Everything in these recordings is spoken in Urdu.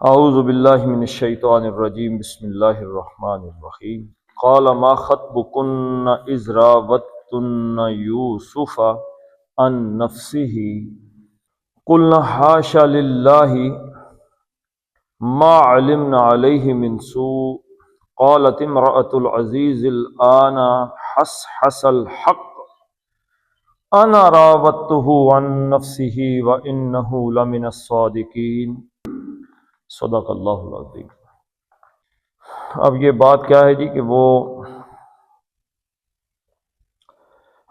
اعوذ باللہ من الشیطان الرجیم بسم اللہ الرحمن الرحیم قال ما خطبکن اذ راوتن یوسف عن نفسه قلنا حاشا للہ ما علمنا علیہ من سوء قالت امرأة العزیز الآن حسحس الحق انا راودته عن نفسه وانه لمن الصادقین صدق اللہ العظیم۔ اب یہ بات کیا ہے جی کہ وہ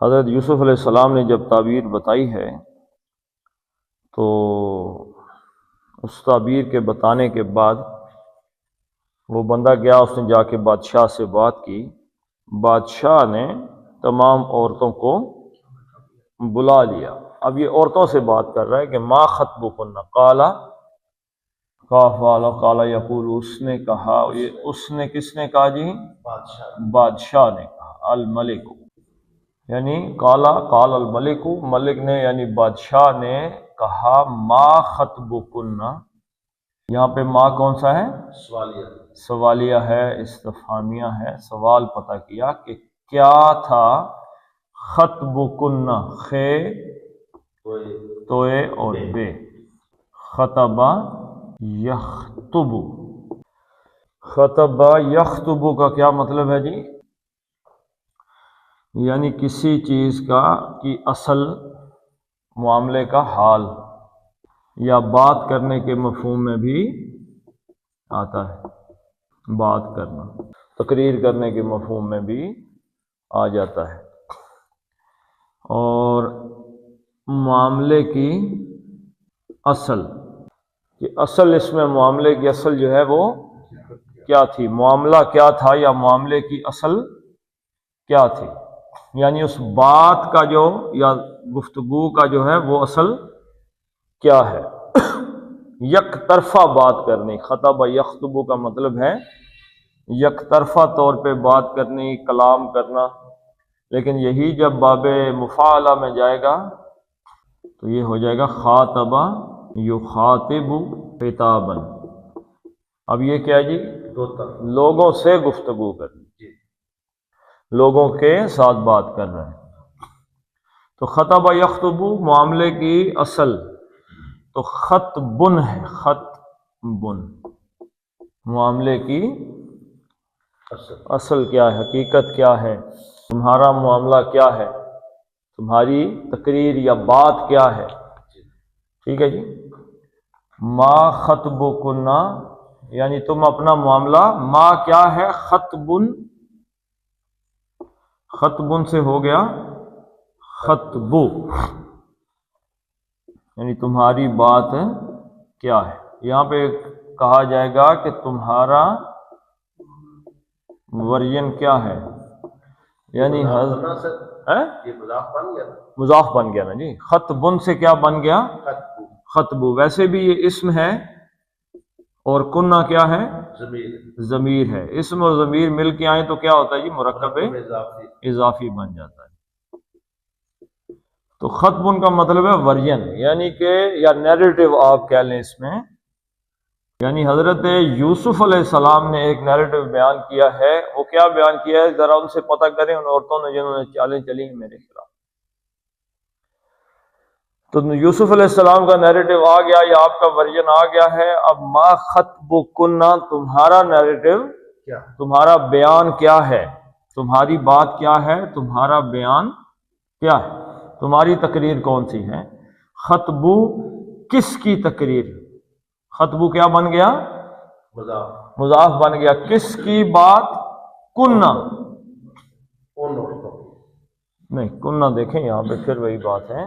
حضرت یوسف علیہ السلام نے جب تعبیر بتائی ہے تو اس تعبیر کے بتانے کے بعد وہ بندہ گیا، اس نے جا کے بادشاہ سے بات کی۔ بادشاہ نے تمام عورتوں کو بلا لیا۔ اب یہ عورتوں سے بات کر رہا ہے کہ ما خطبکن، قالا کاف والا قالا یقول، اس نے کہا، یہ اس نے کس نے کہا جی؟ بادشاہ نے کہا، الملک، یعنی قالا قال الملک، ملک نے یعنی بادشاہ نے کہا ما خطبکن۔ یہاں پہ ما کون سا ہے؟ سوالیہ ہے، استفہامیہ ہے، سوال پتہ کیا کہ کیا تھا خطبکن، خے توئے اور بے، خطبہ یخطب، خطبہ یخطب کا کیا مطلب ہے جی؟ یعنی کسی چیز کا کی اصل معاملے کا حال، یا بات کرنے کے مفہوم میں بھی آتا ہے، بات کرنا، تقریر کرنے کے مفہوم میں بھی آ جاتا ہے۔ اور معاملے کی اصل، کہ اصل اس میں معاملے کی اصل جو ہے وہ کیا تھی، معاملہ کیا تھا یا معاملے کی اصل کیا تھی، یعنی اس بات کا جو یا گفتگو کا جو ہے وہ اصل کیا ہے۔ یک طرفہ بات کرنی، خطب یخطب کا مطلب ہے یک طرفہ طور پہ بات کرنی، کلام کرنا، لیکن یہی جب باب مفاعلہ میں جائے گا تو یہ ہو جائے گا خاطبہ یخاطب خطابا۔ اب یہ کیا جی؟ لوگوں سے گفتگو کرنی، لوگوں کے ساتھ بات کر رہے ہیں۔ تو خطب یخطب معاملے کی اصل، تو خطبن ہے، خطبن معاملے کی اصل کیا ہے، حقیقت کیا ہے، تمہارا معاملہ کیا ہے، تمہاری تقریر یا بات کیا ہے، ٹھیک ہے جی۔ ما خطبکن یعنی تم اپنا معاملہ، ما کیا ہے؟ خطبن، خطبن سے ہو گیا خطبو، یعنی تمہاری بات کیا ہے۔ یہاں پہ کہا جائے گا کہ تمہارا ورژن کیا ہے، یعنی مضاف بن گیا نا جی، خطبن سے کیا بن گیا؟ خطبو۔ ویسے بھی یہ اسم ہے اور کنہ کیا ہے؟ ضمیر ہے۔ اسم اور ضمیر مل کے آئیں تو کیا ہوتا ہے جی؟ مرکب اضافی بن جاتا ہے۔ تو خطبن کا مطلب ہے ورژن، یعنی کہ یا نیریٹو آپ کہہ لیں اس میں، یعنی حضرت یوسف علیہ السلام نے ایک نیریٹو بیان کیا ہے۔ وہ کیا بیان کیا ہے؟ ذرا ان سے پتہ کریں، ان عورتوں نے جنہوں نے چالیں چلی ہیں میرے خلاف۔ تو یوسف علیہ السلام کا نیریٹو آ گیا یا آپ کا ورژن آ گیا ہے۔ اب ما خطبکن، تمہارا نیریٹو، تمہارا بیان کیا ہے، تمہاری بات کیا ہے، تمہارا بیان کیا ہے، تمہاری تقریر کون سی ہے۔ خطبو کس کی تقریر؟ خطبو کیا بن گیا؟ مضاف بن گیا۔ کس کی بات؟ کنہ نہیں، کنہ دیکھیں یہاں پہ پھر وہی بات ہے۔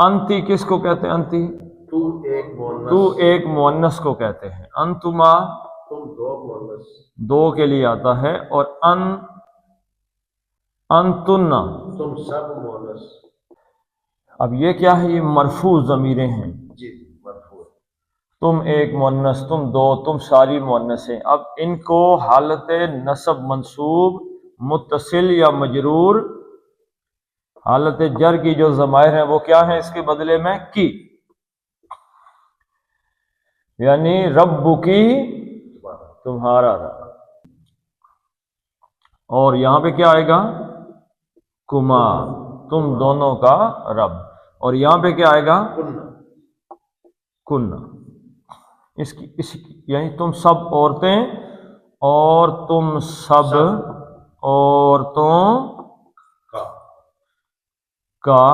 انتی کس کو کہتے ہیں؟ انتی تو ایک مؤنث کو کہتے ہیں۔ انتما دو کے لیے آتا ہے، اور انتن تم سب مؤنث۔ اب یہ کیا ہے؟ یہ مرفوع ضمیریں ہیں جی، مرفوع، تم ایک مؤنث، تم دو، تم ساری مؤنث ہیں۔ اب ان کو حالت نصب منصوب متصل یا مجرور، حالت جر کی جو ضمائر ہیں وہ کیا ہیں اس کے بدلے میں؟ کی۔ یعنی رب کی تمہارا رب. اور یہاں پہ کیا آئے گا؟ کما، تم دونوں کا رب. اور یہاں پہ کیا آئے گا؟ کن. اس کی یعنی تم سب عورتیں اور تم سب عورتوں کا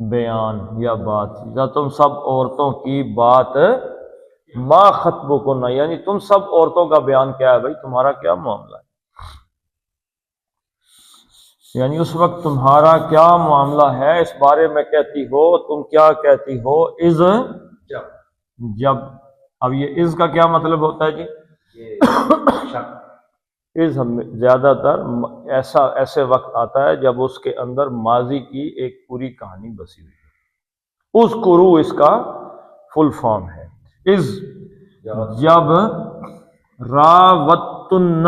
بیان یا بات، یا تم سب عورتوں کی بات. ما خطبکن، یعنی تم سب عورتوں کا بیان کیا ہے بھائی، تمہارا کیا معاملہ ہے. یعنی اس وقت تمہارا کیا معاملہ ہے اس بارے میں کہتی ہو، تم کیا کہتی ہو. از جب. اب یہ از کا کیا مطلب ہوتا ہے جی؟ از زیادہ تر ایسے وقت آتا ہے جب اس کے اندر ماضی کی ایک پوری کہانی بسی ہوئی ہے. اس کرو اس کا فل فارم ہے. از جب راوتن،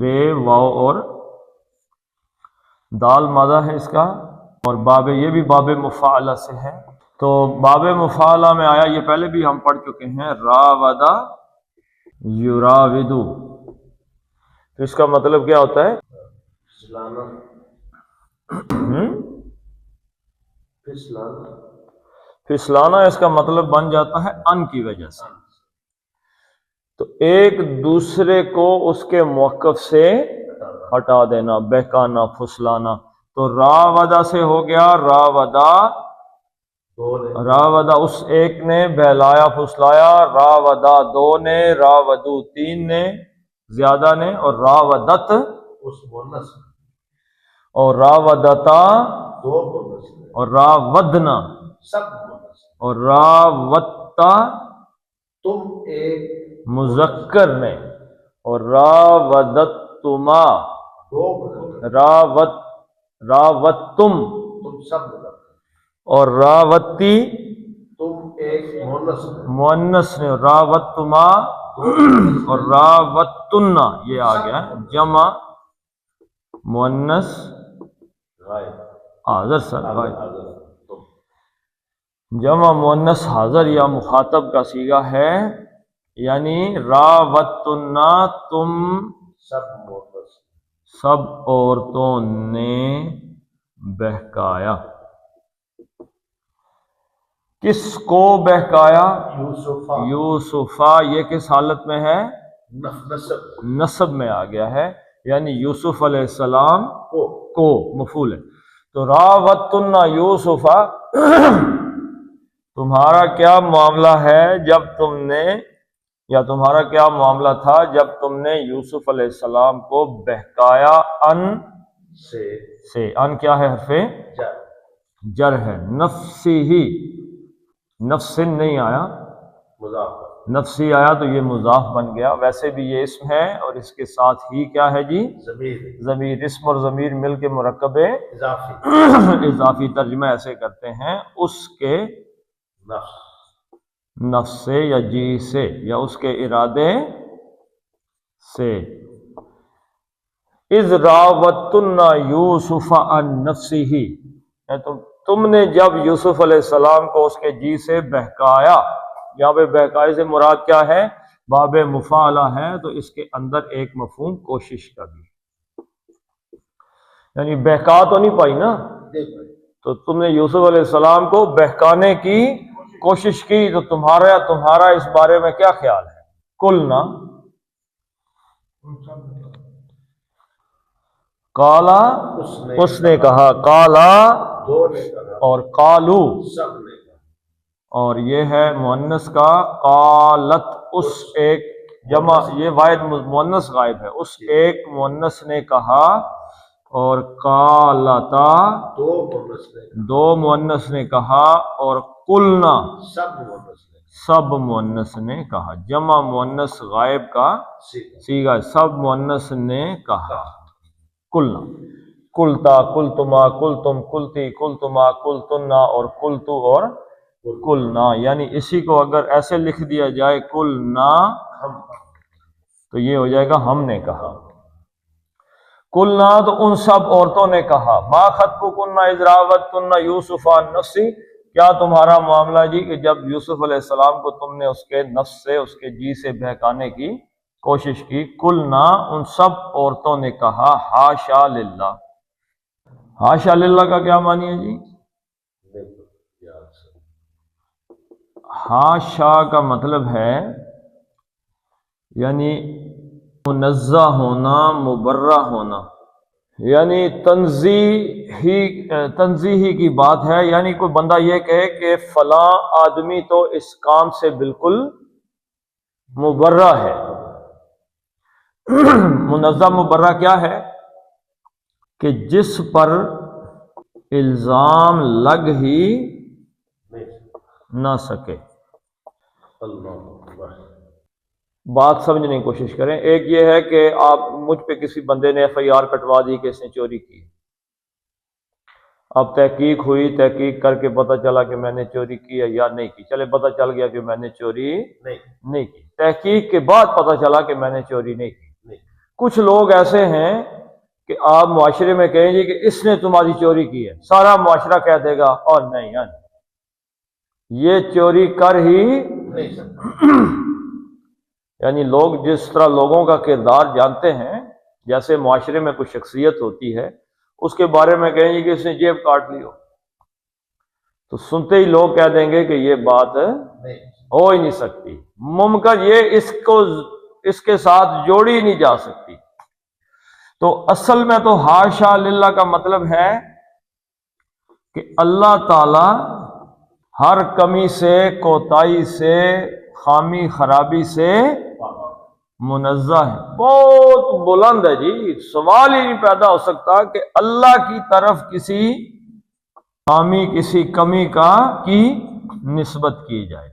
رے واو اور دال مادہ ہے اس کا، اور باب یہ بھی باب مفاعلہ سے ہے. تو باب مفاعلہ میں آیا، یہ پہلے بھی ہم پڑھ چکے ہیں، راودہ یراودو. تو اس کا مطلب کیا ہوتا ہے؟ پھسلانا. اس کا مطلب بن جاتا ہے ان کی وجہ سے. تو ایک دوسرے کو اس کے موقف سے ہٹا دینا، بہکانا، پھسلانا. تو راودہ سے ہو گیا راودہ اس ایک نے بہلایا پھسلایا، راودہ دو نے، راودو تین نے زیادہ نے، اور راودت اور راودتا اور راودنا اور راوتا تم ایک مذکر نے، اور راودتما راوتتم تم سب اور راوتی تم ایک مؤنث نے، راوتما اور راوتن. یہ آ گیا جمع مؤنث حاضر. سر جمع مؤنث حاضر یا مخاطب کا صیغہ ہے. یعنی راوتن، تم سب عورتوں نے بہکایا. کس کو بہکایا؟ یوسفا. یہ کس حالت میں ہے؟ نصب میں آ گیا ہے، یعنی یوسف علیہ السلام کو مفعول ہے. تو راوتن یوسفا، تمہارا کیا معاملہ ہے جب تم نے، یا تمہارا کیا معاملہ تھا جب تم نے یوسف علیہ السلام کو بہکایا. ان سے. ان کیا ہے؟ حرف جر ہے. نفسی ہی، نفسن نہیں آیا، نفسی آیا تو یہ مضاف بن گیا. ویسے بھی یہ اسم ہے اور اس کے ساتھ ہی کیا ہے جی؟ ضمیر. اسم اور ضمیر مل کے مرکب اضافی ترجمہ ایسے کرتے ہیں، اس کے نفس سے یا جی سے یا اس کے ارادے سے. اذ راوتن یوسف عن نفسہ، تم نے جب یوسف علیہ السلام کو اس کے جی سے بہکایا. یہاں پہ بہکائے سے مراد کیا ہے؟ باب مفاعلہ ہے، تو اس کے اندر ایک مفہوم کوشش کا بھی، یعنی بہکا تو نہیں پائی نا، تو تم نے یوسف علیہ السلام کو بہکانے کی کوشش کی. تو تمہارا اس بارے میں کیا خیال ہے؟ قلنا، کالا اس نے کہا، کالا اور قالو، اور یہ ہے مؤنث کا قالت. اس ایک جمع، یہ واحد مؤنث غائب ہے. اس ایک مؤنث نے کہا، اور قالتا دو مؤنث نے کہا، اور قلنا سب مؤنث نے کہا. جمع مؤنث غائب کا صیغہ، سب مؤنث نے کہا. قلنا، قلتا، قلتما، قلتم، قلتی، قلتما، قلتنا اور قلتو اور قلنا. یعنی اسی کو اگر ایسے لکھ دیا جائے قلنا، تو یہ ہو جائے گا ہم نے کہا. قلنا تو ان سب عورتوں نے کہا. ما خطبکن اذ راوتن یوسف عن نفسہ، کیا تمہارا معاملہ جی کہ جب یوسف علیہ السلام کو تم نے اس کے نفس سے، اس کے جی سے بہکانے کی کوشش کی، قلنا ان سب عورتوں نے کہا حاشا للہ۔ حاشا للہ کا کیا معنی ہے جی؟ حاشا کا مطلب ہے یعنی منزہ ہونا، مبرہ ہونا، یعنی تنزیہی کی بات ہے، یعنی کوئی بندہ یہ کہے کہ فلاں آدمی تو اس کام سے بالکل مبرہ ہے۔ منزہ مبرہ کیا ہے؟ کہ جس پر الزام لگ ہی نہ سکے۔ بات سمجھنے کی کوشش کریں۔ ایک یہ ہے کہ آپ مجھ پہ کسی بندے نے ایف آئی آر کٹوا دی کہ اس نے چوری کی، اب تحقیق ہوئی، تحقیق کر کے پتہ چلا کہ میں نے چوری کی ہے یا نہیں کی، چلے پتہ چل گیا کہ میں نے چوری نہیں کی، تحقیق کے بعد پتہ چلا کہ میں نے چوری نہیں کی۔ کچھ لوگ ایسے ہیں کہ آپ معاشرے میں کہیں گے کہ اس نے تمہاری چوری کی ہے، سارا معاشرہ کہہ دے گا اور نہیں یہ چوری کر ہی یعنی لوگ جس طرح لوگوں کا کردار جانتے ہیں، جیسے معاشرے میں کوئی شخصیت ہوتی ہے اس کے بارے میں کہیں گے کہ اس نے جیب کاٹ لی ہو، تو سنتے ہی لوگ کہہ دیں گے کہ یہ بات ہو ہی نہیں سکتی، ممکن یہ اس کے ساتھ جوڑی ہی نہیں جا سکتی۔ تو اصل میں تو حاشا للہ کا مطلب ہے کہ اللہ تعالی ہر کمی سے، کوتاہی سے، خامی خرابی سے منزہ ہے، بہت بلند ہے جی، سوال ہی نہیں پیدا ہو سکتا کہ اللہ کی طرف کسی خامی، کسی کمی کی نسبت کی جائے۔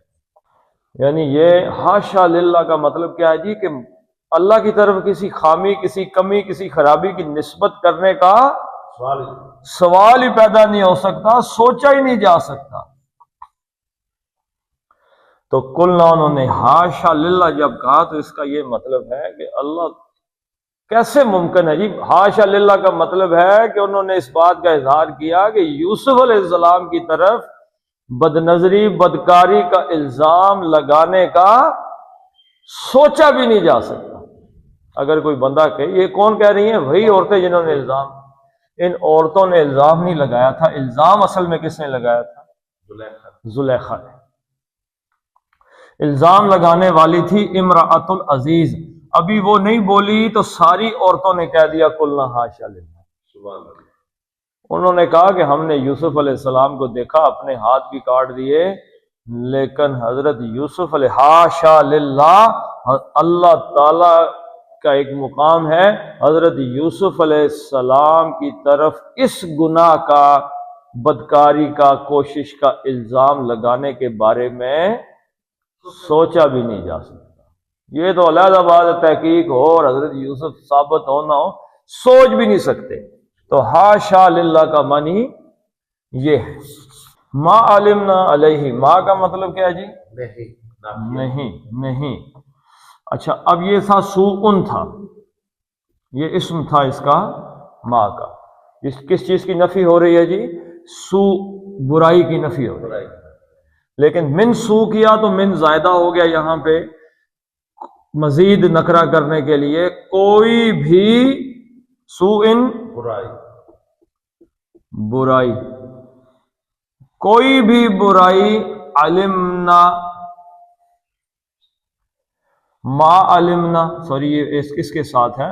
یعنی یہ حاشا للہ کا مطلب کیا ہے جی؟ کہ اللہ کی طرف کسی خامی، کسی کمی، کسی خرابی کی نسبت کرنے کا سوال ہی پیدا نہیں ہو سکتا، سوچا ہی نہیں جا سکتا۔ تو قلنا انہوں نے حاشا للہ جب کہا تو اس کا یہ مطلب ہے کہ اللہ کیسے ممکن ہے جی؟ حاشا للہ کا مطلب ہے کہ انہوں نے اس بات کا اظہار کیا کہ یوسف علیہ السلام کی طرف بد نظری، بدکاری کا الزام لگانے کا سوچا بھی نہیں جا سکتا۔ اگر کوئی بندہ کہے، یہ کون کہہ رہی ہیں؟ وہی عورتیں جنہوں نے الزام، ان عورتوں نے الزام نہیں لگایا تھا، الزام اصل میں کس نے لگایا تھا؟ زلیخا نے۔ الزام لگانے والی تھی امرأۃ العزیز، ابھی وہ نہیں بولی تو ساری عورتوں نے کہہ دیا قلنا حاشا للہ۔ انہوں نے کہا کہ ہم نے یوسف علیہ السلام کو دیکھا، اپنے ہاتھ بھی کاٹ دیے، لیکن حضرت یوسف علیہ حاشا للہ، اللہ تعالی کا ایک مقام ہے، حضرت یوسف علیہ السلام کی طرف اس گناہ کا، بدکاری کا، کوشش کا الزام لگانے کے بارے میں سوچا بھی نہیں جا سکتا۔ یہ تو علیحدہ بات ہے، تحقیق ہو اور حضرت یوسف ثابت ہو نہ ہو، سوچ بھی نہیں سکتے۔ تو حاشا للہ کا معنی یہ ہے۔ ما علمنا علیہ، ما کا مطلب کیا ہے جی؟ نہیں۔ اچھا، اب یہ تھا سوءن تھا، یہ اسم تھا اس کا ما کا، کس چیز کی نفی ہو رہی ہے جی؟ سوء، برائی کی نفی ہو رہی ہے۔ لیکن من سو کیا تو من زائدہ ہو گیا یہاں پہ مزید نکرہ کرنے کے لیے، کوئی بھی سوءن برائی، کوئی بھی برائی، علمنا، ما علمنا، سوری یہ اس کے ساتھ ہے،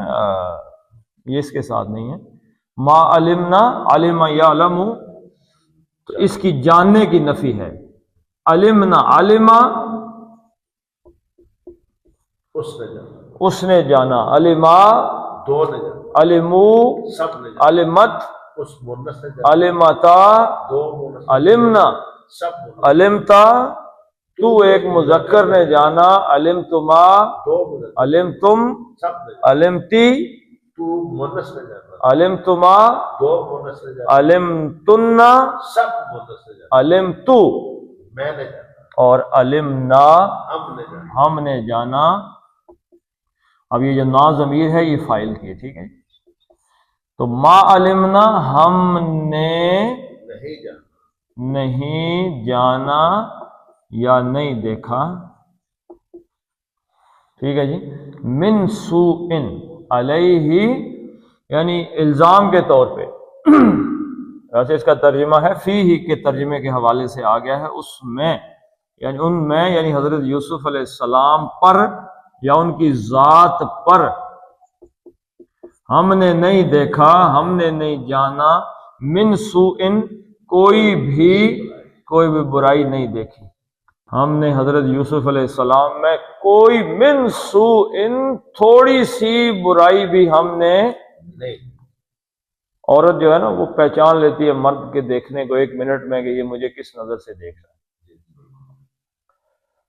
یہ اس کے ساتھ نہیں ہے، ما علمنا، علم یعلم، تو اس کی جاننے کی نفی ہے۔ علمنا، علما اس نے جانا، علما دو نے جانا، علمو سب نے جانا، علمت اس مونس نے جانا، علمتا دو مونس، علمنا سب مونس، علمتا تو ایک مذکر نے جانا، علمتما دو مونس، علمتم سب نے جانا، علمتی تو مونس نے جانا، علمتما دو مونس نے جانا، علمتن سب مونس نے جانا، علمتو میں نے جانا، اور علمنا ہم نے جانا۔ ہم نے جانا۔ اب یہ جو نا ضمیر ہے یہ فاعل کی ہے، ٹھیک ہے؟ تو ما علمنا ہم نے نہیں جانا، نہیں جانا یا نہیں دیکھا، ٹھیک ہے جی، من سوء علیہ یعنی الزام کے طور پہ، ویسے اس کا ترجمہ ہے فیہ کے ترجمے کے حوالے سے آ گیا ہے، اس میں یعنی ان میں یعنی حضرت یوسف علیہ السلام پر یا ان کی ذات پر ہم نے نہیں دیکھا، ہم نے نہیں جانا، من سوء کوئی بھی برائی نہیں دیکھی، ہم نے حضرت یوسف علیہ السلام میں کوئی من سوء تھوڑی سی برائی بھی ہم نے نہیں۔ عورت جو ہے نا وہ پہچان لیتی ہے مرد کے دیکھنے کو 1 منٹ میں کہ یہ مجھے کس نظر سے دیکھ رہا ہے،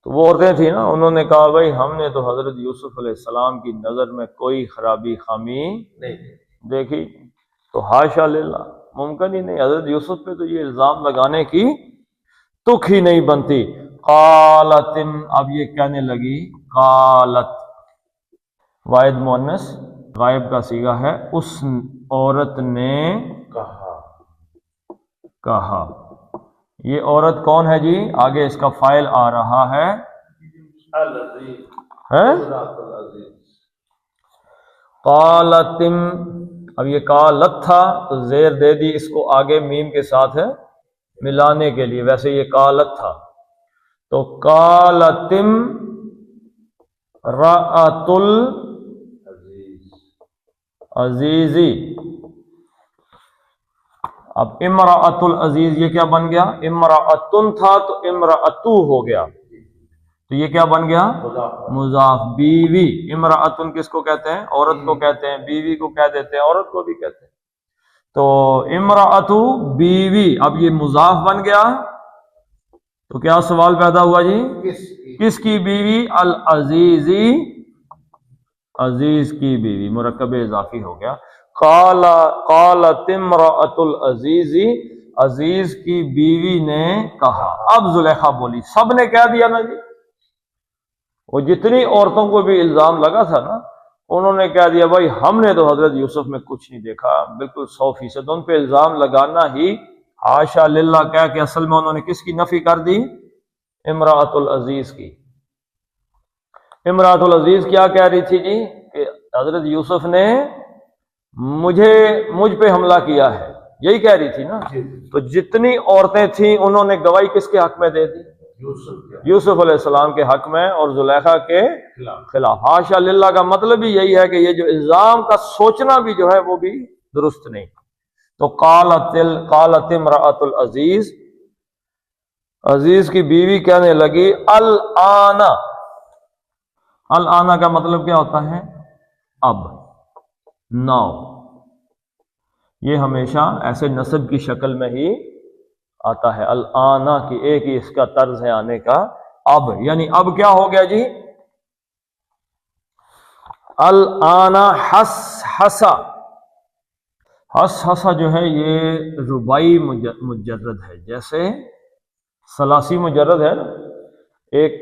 تو وہ عورتیں تھیں نا، انہوں نے کہا بھائی ہم نے تو حضرت یوسف علیہ السلام کی نظر میں کوئی خرابی خامی نہیں دیکھی، تو حاشا للہ ممکن ہی نہیں، حضرت یوسف پہ تو یہ الزام لگانے کی تک ہی نہیں بنتی۔ قالت، اب یہ کہنے لگی، قالت واحد مؤنث غائب کا صیغہ ہے، اس عورت نے کہا، یہ عورت کون ہے جی؟ آگے اس کا فاعل آ رہا ہے قالت، اب یہ قالت تھا تو زیر دے دی اس کو آگے میم کے ساتھ ہے ملانے کے لیے، ویسے یہ قالت تھا، تو قالت امرأۃ العزیز، اب امرأۃ العزیز یہ کیا بن گیا؟ امرأۃن تھا تو امرأۃ ہو گیا، تو یہ کیا بن گیا؟ مضاف، بیوی۔ امرأۃن کس کو کہتے ہیں؟ عورت کو کہتے ہیں، بیوی کو کہہ دیتے ہیں، عورت کو بھی کہتے ہیں، تو امرأۃ بیوی، اب یہ مضاف بن گیا، تو کیا سوال پیدا ہوا جی؟ کس کی بیوی؟ العزیزی، عزیز کی بیوی، مرکب اضافی ہو گیا۔ قالت امرأۃ العزیز، عزیز کی بیوی نے کہا، اب زلیخا بولی، سب نے کہہ دیا نا جی، وہ جتنی عورتوں کو بھی الزام لگا تھا نا انہوں نے کہہ دیا بھائی ہم نے تو حضرت یوسف میں کچھ نہیں دیکھا، بالکل 100%۔ ان پہ الزام لگانا ہی حاشا للہ کہہ کے اصل میں انہوں نے کس کی نفی کر دی؟ امرأۃ العزیز کی۔ امرأۃ العزیز کیا کہہ رہی تھی جی؟ کہ حضرت یوسف نے مجھ پہ حملہ کیا ہے، یہی کہہ رہی تھی نا، تو جتنی عورتیں تھیں انہوں نے گواہی کس کے حق میں دے دی؟ یوسف علیہ السلام کے حق میں اور زلیخا کے خلاف۔ حاشا للہ کا مطلب ہی یہی ہے کہ یہ جو الزام کا سوچنا بھی جو ہے وہ بھی درست نہیں۔ تو قالت امرأۃ العزیز، عزیز کی بیوی کہنے لگی، الآن، الآن کا مطلب کیا ہوتا ہے؟ اب، ناؤ، یہ ہمیشہ ایسے نصب کی شکل میں ہی آتا ہے، الآن کی ایک ہی اس کا طرز ہے آنے کا، اب، یعنی اب کیا ہو گیا جی؟ الآن حسحسا، حسحسا جو ہے یہ رباعی مجرد ہے، جیسے ثلاثی مجرد ہے نا، ایک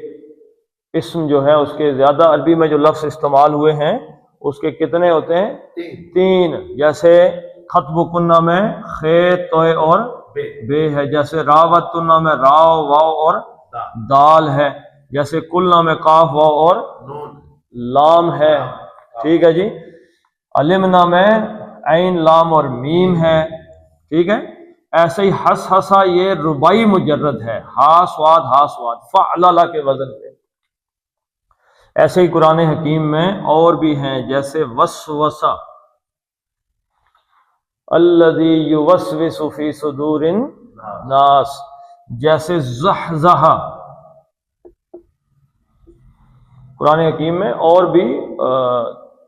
اسم جو ہے اس کے زیادہ عربی میں جو لفظ استعمال ہوئے ہیں اس کے کتنے ہوتے ہیں؟ 3، جیسے خطب کنہ میں خے توئے اور بے ہے، جیسے راوت تنہ میں راو واو اور دال ہے، جیسے کلنا میں قاف واو اور لام ہے، ٹھیک ہے جی، علمنا میں عین لام اور میم ہے، ٹھیک ہے، ایسے ہی حسحسا یہ رباعی مجرد ہے، ہا سواد فعللہ کے وزن پہ۔ ایسے ہی قرآن حکیم میں اور بھی ہیں، جیسے وسوسہ الذی یوسوس فی صدور الناس، جیسے زحزحہ۔ قرآن حکیم میں اور بھی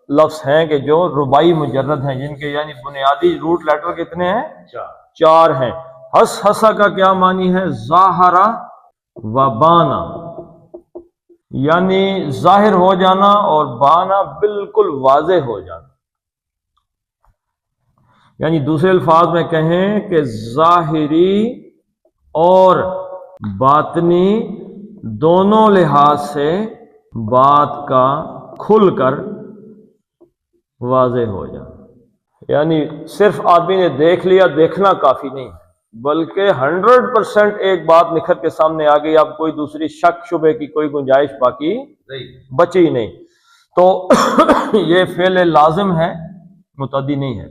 لفظ ہیں کہ جو رباعی مجرد ہیں، جن کے یعنی بنیادی روٹ لیٹر کتنے ہیں؟ 4 ہیں۔ حسحسا کا کیا معنی ہے؟ ظاہرہ و بانا، یعنی ظاہر ہو جانا اور بانا بالکل واضح ہو جانا، یعنی دوسرے الفاظ میں کہیں کہ ظاہری اور باطنی دونوں لحاظ سے بات کا کھل کر واضح ہو جانا، یعنی صرف آدمی نے دیکھ لیا، دیکھنا کافی نہیں، بلکہ 100% ایک بات نکھر کے سامنے آ گئی، اب کوئی دوسری شک شبے کی کوئی گنجائش باقی بچی نہیں. تو یہ فعل لازم ہے، متعدی نہیں ہے.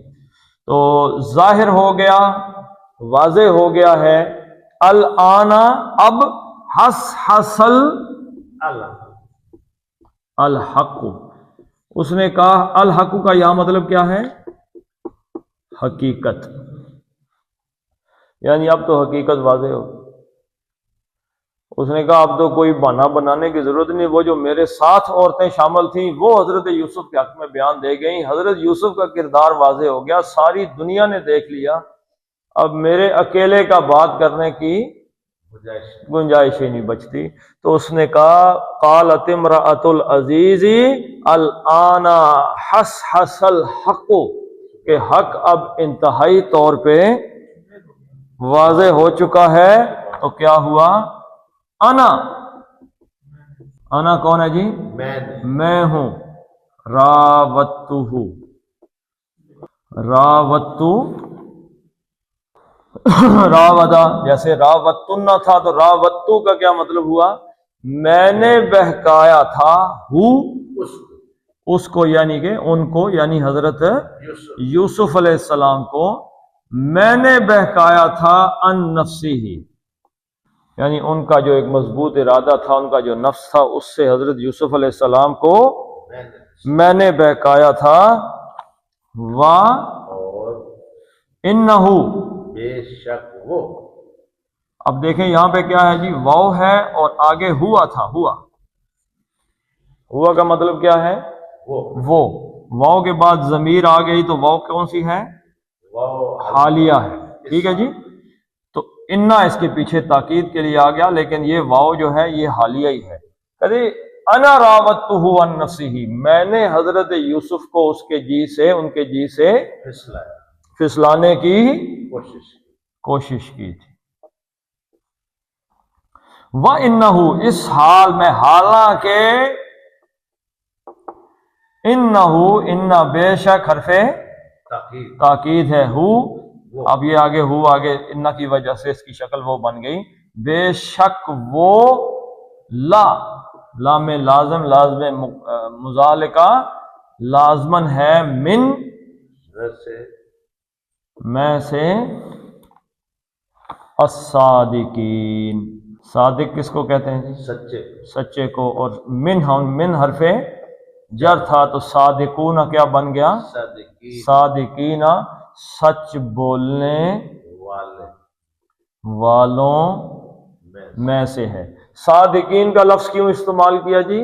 تو ظاہر ہو گیا، واضح ہو گیا ہے. الآن، اب، حصل الحق، اس نے کہا الحق کا یہاں مطلب کیا ہے؟ حقیقت، یعنی اب تو حقیقت واضح ہو. اس نے کہا اب تو کوئی بہانہ بنانے کی ضرورت نہیں، وہ جو میرے ساتھ عورتیں شامل تھیں وہ حضرت یوسف کے حق میں بیان دے گئیں. حضرت یوسف کا کردار واضح ہو گیا، ساری دنیا نے دیکھ لیا، اب میرے اکیلے کا بات کرنے کی گنجائش ہی نہیں بچتی. تو اس نے کہا قالت امرأۃ العزیز الآن حصحص الحق، کہ حق اب انتہائی طور پہ واضح ہو چکا ہے. تو کیا ہوا؟ انا کون ہے جی؟ میں ہوں. راوتہ، راودا، جیسے راوتن تھا تو راوتو کا کیا مطلب ہوا؟ میں نے بہکایا تھا اس کو، یعنی کہ ان کو، یعنی حضرت یوسف علیہ السلام کو میں نے بہکایا تھا ان نفسی ہی، یعنی ان کا جو ایک مضبوط ارادہ تھا، ان کا جو نفس تھا، اس سے حضرت یوسف علیہ السلام کو میں نے بہکایا تھا. انہ، بے شک وہ. اب دیکھیں یہاں پہ کیا ہے جی؟ واو ہے اور آگے ہوا تھا. ہوا کا مطلب کیا ہے؟ وہ. واو کے بعد ضمیر آ گئی تو واو کون سی ہے؟ حالیہ ہے. ٹھیک ہے جی. تو انا اس کے پیچھے تاکید کے لیے آ گیا، لیکن یہ واو جو ہے یہ حالیہ ہی ہے. کہتے انا راوتہ عن نفسہ، میں نے حضرت یوسف کو اس کے جی سے، ان کے جی سے پھسلانے کی کوشش کی تھی. وَإِنَّهُ، اس حال میں، حالانکہ، انہ بے شک حرف تاکید ہے. اب یہ آگے آگے انہ کی وجہ سے اس کی شکل وہ بن گئی. بے شک وہ، لام لازم، لازم مزالکہ لازمن ہے، میں سے، الصادقین، صادق کس کو کہتے ہیں جی؟ سچے کو. اور من حرف جر تھا تو صادقون کیا بن گیا؟ صادقین، سچ بولنے والوں میں سے ہے. صادقین کا لفظ کیوں استعمال کیا جی؟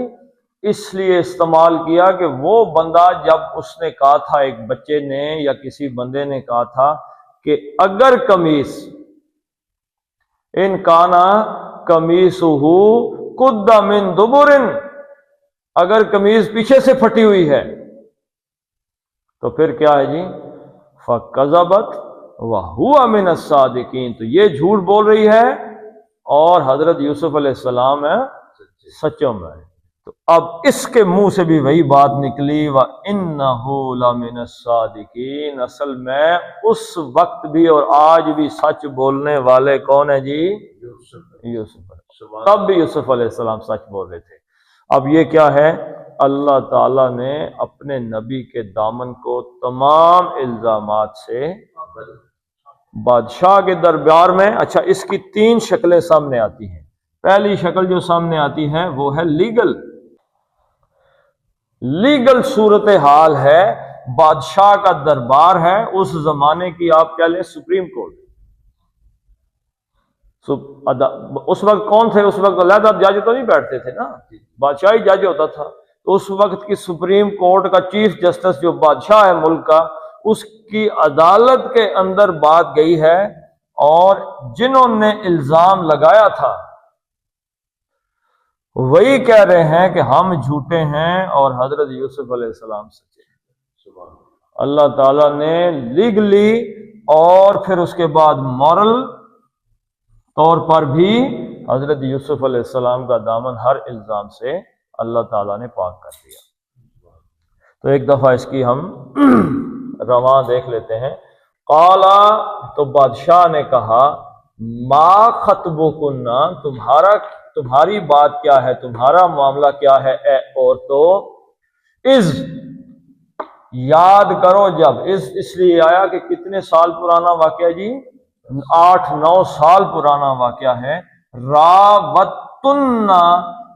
اس لیے استعمال کیا کہ وہ بندہ جب اس نے کہا تھا، ایک بچے نے یا کسی بندے نے کہا تھا کہ اگر قمیص، ان کانا قمیصہ قد من دبر، اگر قمیض پیچھے سے پھٹی ہوئی ہے تو پھر کیا ہے جی؟ فَكَذَبَتْ وَهُوَ مِنَ الصَّادِقِينَ، تو یہ جھوٹ بول رہی ہے اور حضرت یوسف علیہ السلام ہے سچوں میں. تو اب اس کے منہ سے بھی وہی بات نکلی، وَإِنَّهُ لَمِنَ الصَّادِقِينَ، اصل میں اس وقت بھی اور آج بھی سچ بولنے والے کون ہیں جی؟ یوسف. تب بھی یوسف علیہ السلام سچ بول رہے تھے. اب یہ کیا ہے؟ اللہ تعالیٰ نے اپنے نبی کے دامن کو تمام الزامات سے بادشاہ کے دربار میں. اچھا، اس کی 3 شکلیں سامنے آتی ہیں. پہلی شکل جو سامنے آتی ہے وہ ہے لیگل صورتحال ہے. بادشاہ کا دربار ہے، اس زمانے کی آپ کہہ لیں سپریم کورٹ. اس وقت کون تھے؟ اس وقت علیحدہ جج تو نہیں بیٹھتے تھے نا، بادشاہ ہی جج ہوتا تھا. تو اس وقت کی سپریم کورٹ کا چیف جسٹس جو بادشاہ ہے ملک کا، اس کی عدالت کے اندر بات گئی ہے، اور جنہوں نے الزام لگایا تھا وہی کہہ رہے ہیں کہ ہم جھوٹے ہیں اور حضرت یوسف علیہ السلام سچے ہیں. اللہ تعالیٰ نے لیگلی اور پھر اس کے بعد مورل طور پر بھی حضرت یوسف علیہ السلام کا دامن ہر الزام سے اللہ تعالیٰ نے پاک کر دیا. تو ایک دفعہ اس کی ہم رواں دیکھ لیتے ہیں. قالا تو بادشاہ نے کہا ما خطبکنا تمہاری بات کیا ہے، تمہارا معاملہ کیا ہے اے عورتوں، از یاد کرو جب، اس لیے آیا کہ کتنے سال پرانا واقعہ جی، 8-9 سال پرانا واقعہ ہے، راوتن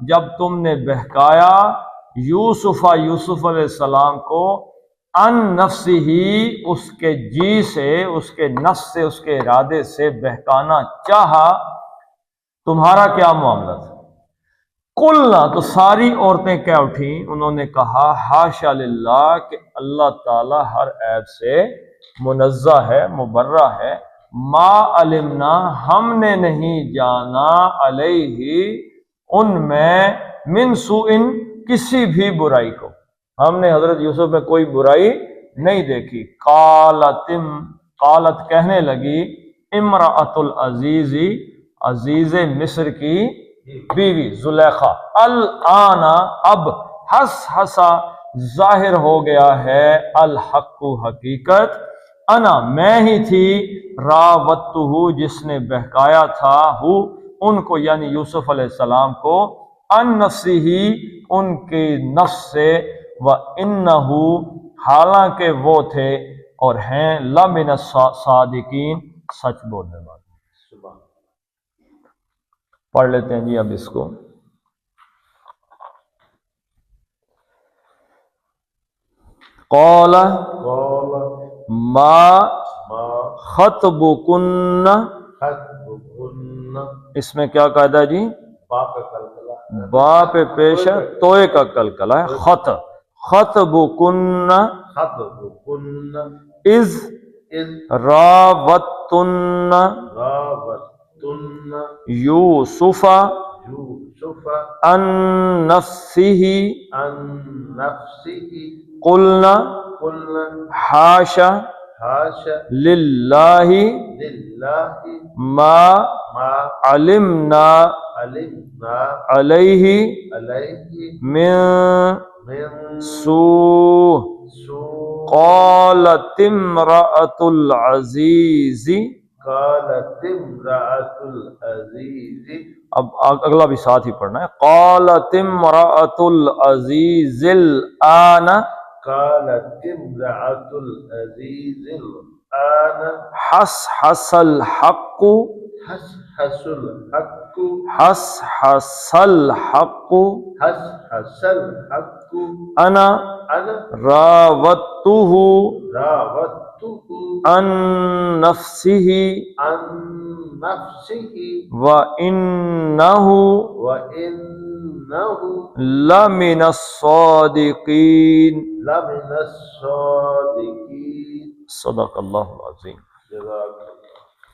جب تم نے بہکایا یوسف علیہ السلام کو، ان نفسی ہی اس کے جی سے، اس کے نفس سے، اس کے ارادے سے بہکانا چاہا، تمہارا کیا معاملہ تھا؟ قلنا تو ساری عورتیں کیا اٹھیں، انہوں نے کہا حاشا للہ کہ اللہ تعالی ہر عیب سے منزہ ہے، مبرہ ہے، ما علمنا ہم نے نہیں جانا علیہ ان میں من سوء کسی بھی برائی کو، ہم نے حضرت یوسف میں کوئی برائی نہیں دیکھی۔ قالت کہنے لگی امرأۃ العزیز، عزیز مصر کی بیوی زلیخا، الآن اب حسا ظاہر ہو گیا ہے، الحق حقیقت، انا میں ہی تھی، راوتہ جس نے بہکایا تھا ان کو یعنی یوسف علیہ السلام کو، ان نفسی ہی ان کے نفس سے، وَإِنَّهُ حالانکہ وہ تھے اور ہیں لَمِنَ الصَّادِقِينَ سچ بولنے والے۔ پڑھ لیتے ہیں جی اب اس کو۔ قال ما خطبکن، اس میں کیا قاعدہ ہے جی؟ با پہ پیش ہے، توئے کا کلکلہ ہے، خطبکن اذ راوتن یوسف عن نفسہ قلنا حاشا للہ ما علمنا علیہ من سوء قالت امرأۃ العزیز، اب اگلا بھی ساتھ ہی پڑھنا ہے، قالت امرأۃ العزیز الآن حسحس الحق انا راودتہ عن نفسہ وإنہ لمن الصادقین۔ صدق اللہ العظیم۔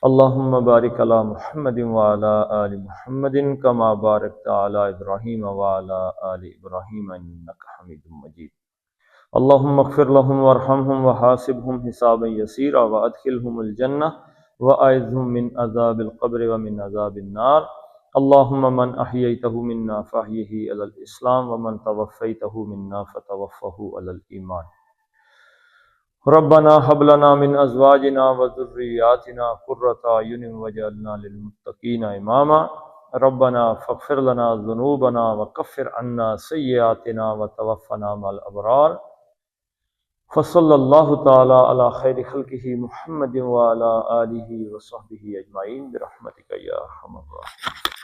اللہم بارک علی محمد وعلی آل محمد کما بارکت علی ابراہیم وعلی آل ابراہیم انک حمید مجید۔ اللہم اغفر لهم وارحمهم وحاسبهم حسابا یسیرا وادخلهم الجنہ واعذهم من عذاب القبر ومن عذاب النار۔ اللہم من احییتہ منا فاحیہ علی الاسلام ومن توفیتہ منا فتوفہ علی الایمان۔ ربنا هب لنا من ازواجنا وذرياتنا قرة اعين واجعلنا للمتقين اماما۔ ربنا فاغفر لنا ذنوبنا وكفر عنا سيئاتنا وتوفنا مع الابرار۔ فصلى الله تعالى على خير خلقه محمد وعلى آله وصحبه اجمعين برحمتك يا ارحم الراحمين۔